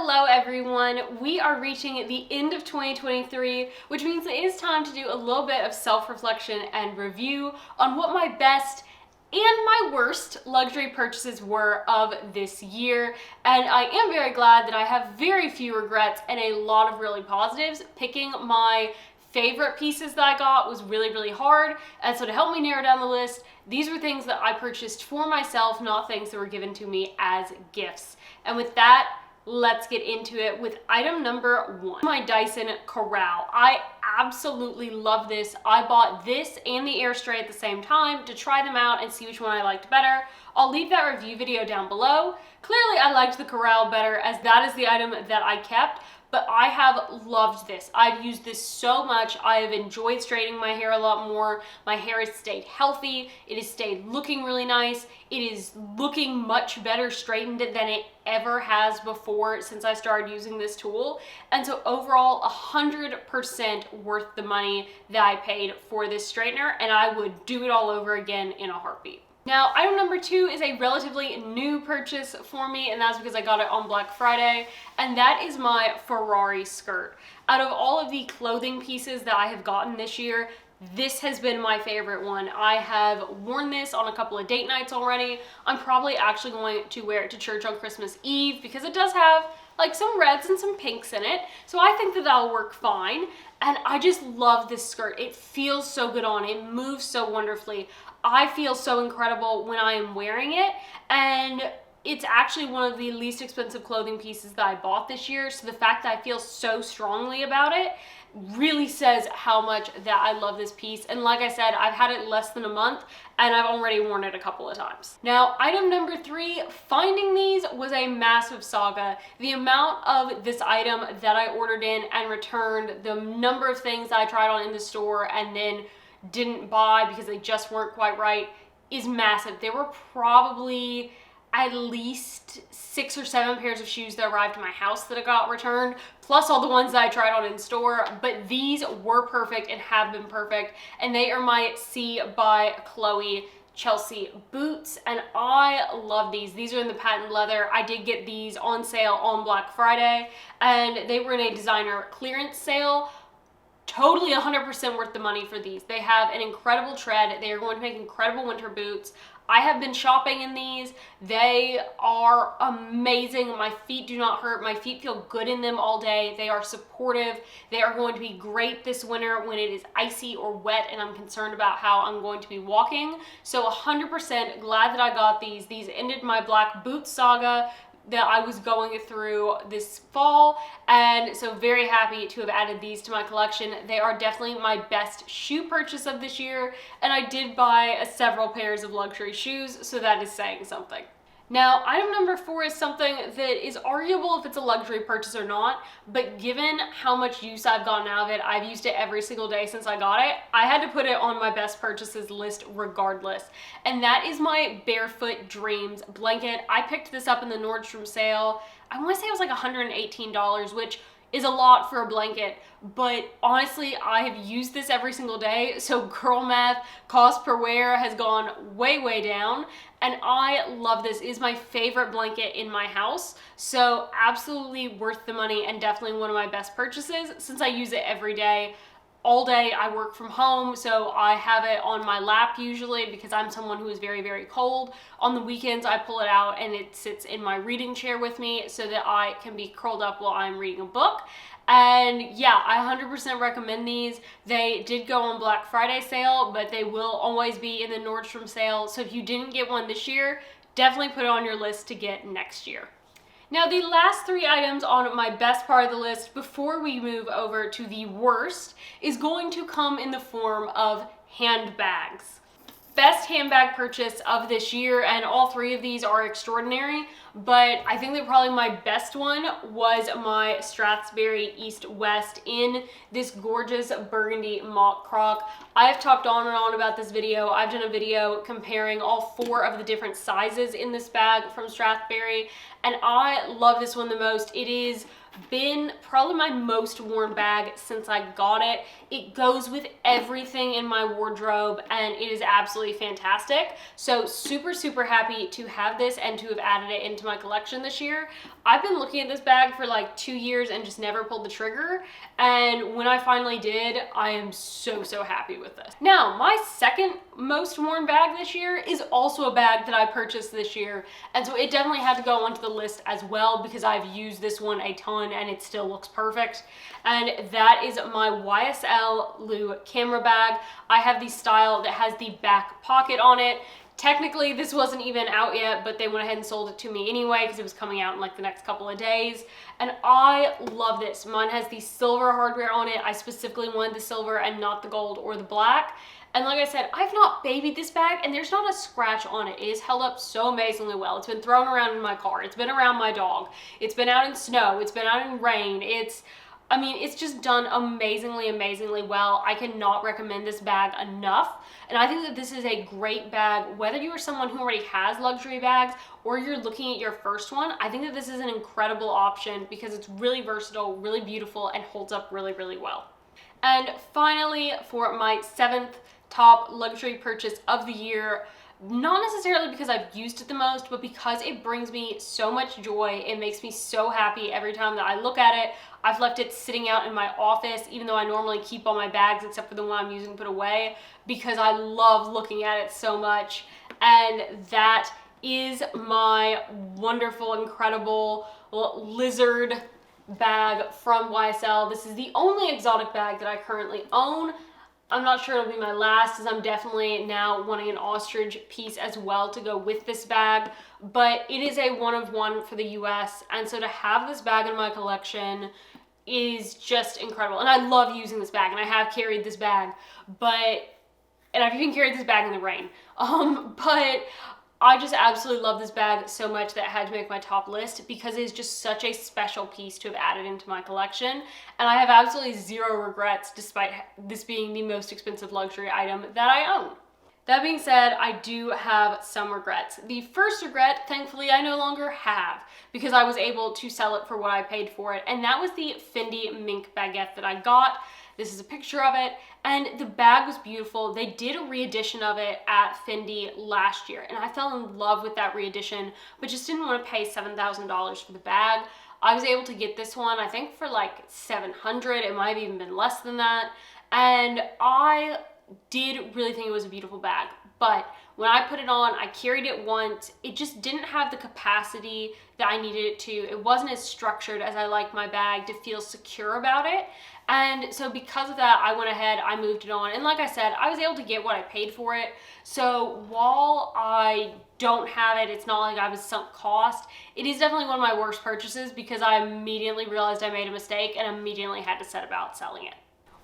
Hello everyone, we are reaching the end of 2023, which means it is time to do a little bit of self-reflection and review on what my best and my worst luxury purchases were of this year. And I am very glad that I have very few regrets and a lot of really positives. Picking my favorite pieces that I got was really hard, and so to help me narrow down the list, these were things that I purchased for myself, not things that were given to me as gifts. And with that, let's get into it with item number one, my Dyson Corrale. I absolutely love this. I bought this and the Airstraight at the same time to try them out and see which one I liked better. I'll leave that review video down below. Clearly I liked the Corrale better, as that is the item that I kept, but I have loved this. I've used this so much. I have enjoyed straightening my hair a lot more. My hair has stayed healthy. It has stayed looking really nice. It is looking much better straightened than it ever has before since I started using this tool. And so overall, 100% worth the money that I paid for this straightener, and I would do it all over again in a heartbeat. Now, item number two is a relatively new purchase for me, and that's because I got it on Black Friday, and that is my Ferrari Skirt. Out of all of the clothing pieces that I have gotten this year, this has been my favorite one. I have worn this on a couple of date nights already. I'm probably actually going to wear it to church on Christmas Eve because it does have like some reds and some pinks in it. So I think that that'll work fine. And I just love this skirt. It feels so good on. It moves so wonderfully. I feel so incredible when I am wearing it. And it's actually one of the least expensive clothing pieces that I bought this year. So the fact that I feel so strongly about it really says how much that I love this piece. And like I said, I've had it less than a month and I've already worn it a couple of times. Now, item number three, finding these was a massive saga. The amount of this item that I ordered in and returned, the number of things that I tried on in the store and then didn't buy because they just weren't quite right is massive. There were probably at least 6 or 7 pairs of shoes that arrived to my house that I got returned, plus all the ones that I tried on in store, but these were perfect and have been perfect, and they are my C by Chloe Chelsea boots, and I love these. These are in the patent leather. I did get these on sale on Black Friday, and they were in a designer clearance sale. Totally 100% worth the money for these. They have an incredible tread. They are going to make incredible winter boots. I have been shopping in these. They are amazing. My feet do not hurt. My feet feel good in them all day. They are supportive. They are going to be great this winter when it is icy or wet and I'm concerned about how I'm going to be walking. So 100% glad that I got these. These ended my black boot saga that I was going through this fall, and so very happy to have added these to my collection. They are definitely my best shoe purchase of this year, and I did buy several pairs of luxury shoes, so that is saying something. Now, item number four is something that is arguable if it's a luxury purchase or not, but given how much use I've gotten out of it, I've used it every single day since I got it, I had to put it on my best purchases list regardless. And that is my Barefoot Dreams blanket. I picked this up in the Nordstrom sale. I want to say it was like $118, which is a lot for a blanket, but honestly, I have used this every single day, so girl math, cost per wear has gone way down, and I love this. It is my favorite blanket in my house, so absolutely worth the money and definitely one of my best purchases since I use it every day. All day I work from home, so I have it on my lap usually because I'm someone who is very cold. On the weekends, I pull it out and it sits in my reading chair with me so that I can be curled up while I'm reading a book. And yeah, I 100% recommend these. They did go on Black Friday sale, but they will always be in the Nordstrom sale. So if you didn't get one this year, definitely put it on your list to get next year. Now, the last three items on my best part of the list before we move over to the worst is going to come in the form of handbags. Best handbag purchase of this year, and all three of these are extraordinary, but I think that probably my best one was my Strathberry East West in this gorgeous burgundy mock croc. I have talked on and on about this video. I've done a video comparing all 4 of the different sizes in this bag from Strathberry, and I love this one the most. It is been probably my most worn bag since I got it. It goes with everything in my wardrobe and it is absolutely fantastic. So super happy to have this and to have added it into my collection this year. I've been looking at this bag for like 2 years and just never pulled the trigger. And when I finally did, I am so happy with this. Now, my second most worn bag this year is also a bag that I purchased this year. And so it definitely had to go onto the list as well because I've used this one a ton and it still looks perfect. And that is my YSL Camera Bag. I have the style that has the back pocket on it. Technically, this wasn't even out yet, but they went ahead and sold it to me anyway because it was coming out in like the next couple of days. And I love this. Mine has the silver hardware on it. I specifically wanted the silver and not the gold or the black. And like I said, I've not babied this bag and there's not a scratch on it. It is held up so amazingly well. It's been thrown around in my car. It's been around my dog. It's been out in snow. It's been out in rain. I mean, it's just done amazingly well. I cannot recommend this bag enough. And I think that this is a great bag, whether you are someone who already has luxury bags or you're looking at your first one. I think that this is an incredible option because it's really versatile, really beautiful, and holds up really well. And finally, for my 7th top luxury purchase of the year, not necessarily because I've used it the most, but because it brings me so much joy. It makes me so happy every time that I look at it. I've left it sitting out in my office, even though I normally keep all my bags except for the one I'm using to put away, because I love looking at it so much. And that is my wonderful, incredible lizard bag from YSL. This is the only exotic bag that I currently own. I'm not sure it'll be my last, as I'm definitely now wanting an ostrich piece as well to go with this bag, but it is a one of one for the US, and so to have this bag in my collection is just incredible. And I love using this bag, and I have carried this bag, and I've even carried this bag in the rain, but I just absolutely love this bag so much that it had to make my top list because it is just such a special piece to have added into my collection. And I have absolutely zero regrets despite this being the most expensive luxury item that I own. That being said, I do have some regrets. The first regret, thankfully, I no longer have because I was able to sell it for what I paid for it. And that was the Fendi mink baguette that I got. This is a picture of it, and the bag was beautiful. They did a re-edition of it at Fendi last year, and I fell in love with that re-edition, but just didn't want to pay $7,000 for the bag. I was able to get this one, I think for like $700. It might have even been less than that, and I did really think it was a beautiful bag. But when I put it on, I carried it once, it just didn't have the capacity that I needed it to. It wasn't as structured as I like my bag to feel secure about it. And so because of that, I went ahead, I moved it on. And like I said, I was able to get what I paid for it. So while I don't have it, it's not like I was sunk cost. It is definitely one of my worst purchases because I immediately realized I made a mistake and immediately had to set about selling it.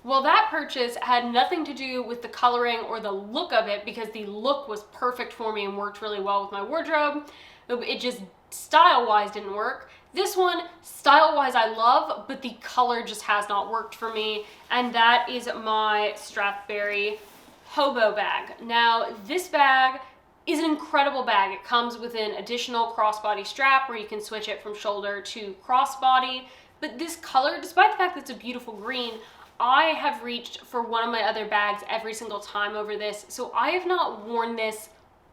Well, that purchase had nothing to do with the coloring or the look of it because the look was perfect for me and worked really well with my wardrobe. It just style-wise didn't work. This one, style-wise I love, but the color just has not worked for me, and that is my Strathberry Hobo bag. Now, this bag is an incredible bag. It comes with an additional crossbody strap where you can switch it from shoulder to crossbody, but this color, despite the fact that it's a beautiful green, I have reached for one of my other bags every single time over this, so I have not worn this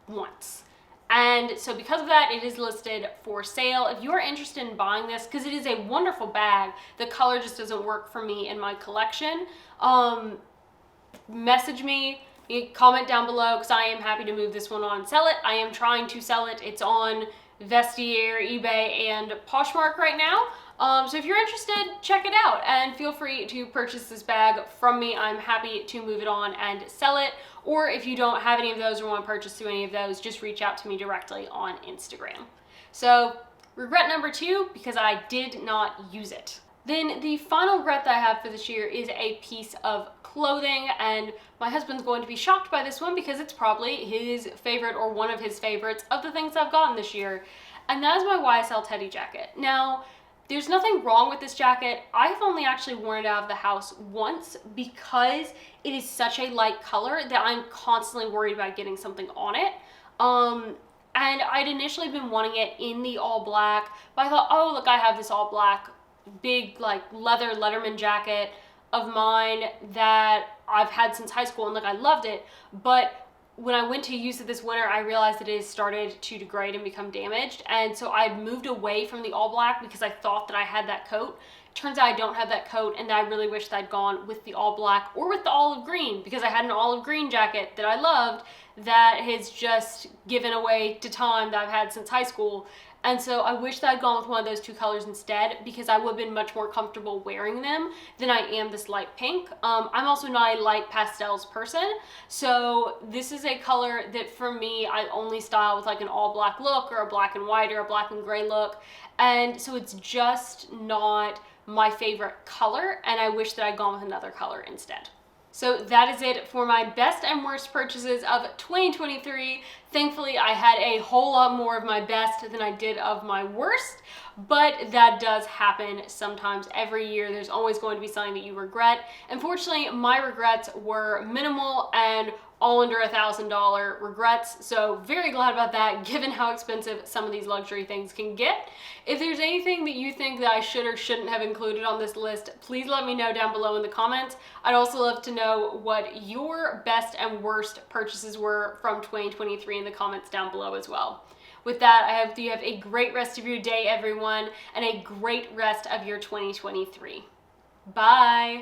once. And so because of that, it is listed for sale. If you are interested in buying this, because it is a wonderful bag, the color just doesn't work for me in my collection, message me, comment down below, because I am happy to move this one on and sell it. I am trying to sell it. It's on Vestiaire, eBay, and Poshmark right now. So if you're interested, check it out and feel free to purchase this bag from me. I'm happy to move it on and sell it. Or if you don't have any of those or want to purchase through any of those, just reach out to me directly on Instagram. So regret number 2, because I did not use it. Then the final regret that I have for this year is a piece of clothing, and my husband's going to be shocked by this one because it's probably his favorite or one of his favorites of the things I've gotten this year, and that is my YSL teddy jacket. Now, there's nothing wrong with this jacket. I have only actually worn it out of the house once because it is such a light color that I'm constantly worried about getting something on it. And I'd initially been wanting it in the all black, but I thought, oh, look, I have this all black big like leather Letterman jacket of mine that I've had since high school, and like I loved it, but when I went to use it this winter, I realized that it has started to degrade and become damaged, and so I moved away from the all black because I thought that I had that coat. Turns out I don't have that coat, and I really wished I'd gone with the all black or with the olive green, because I had an olive green jacket that I loved that has just given away to time that I've had since high school. And so I wish that I'd gone with one of those two colors instead, because I would have been much more comfortable wearing them than I am this light pink. I'm also not a light pastels person, so this is a color that for me, I only style with like an all black look or a black and white or a black and gray look. And so it's just not my favorite color, and I wish that I'd gone with another color instead. So that is it for my best and worst purchases of 2023. Thankfully, I had a whole lot more of my best than I did of my worst, but that does happen sometimes every year. There's always going to be something that you regret. Unfortunately, my regrets were minimal and all under $1,000 regrets, so very glad about that given how expensive some of these luxury things can get. If there's anything that you think that I should or shouldn't have included on this list, please let me know down below in the comments. I'd also love to know what your best and worst purchases were from 2023 in the comments down below as well. With that, I hope that you have a great rest of your day, everyone, and a great rest of your 2023. Bye!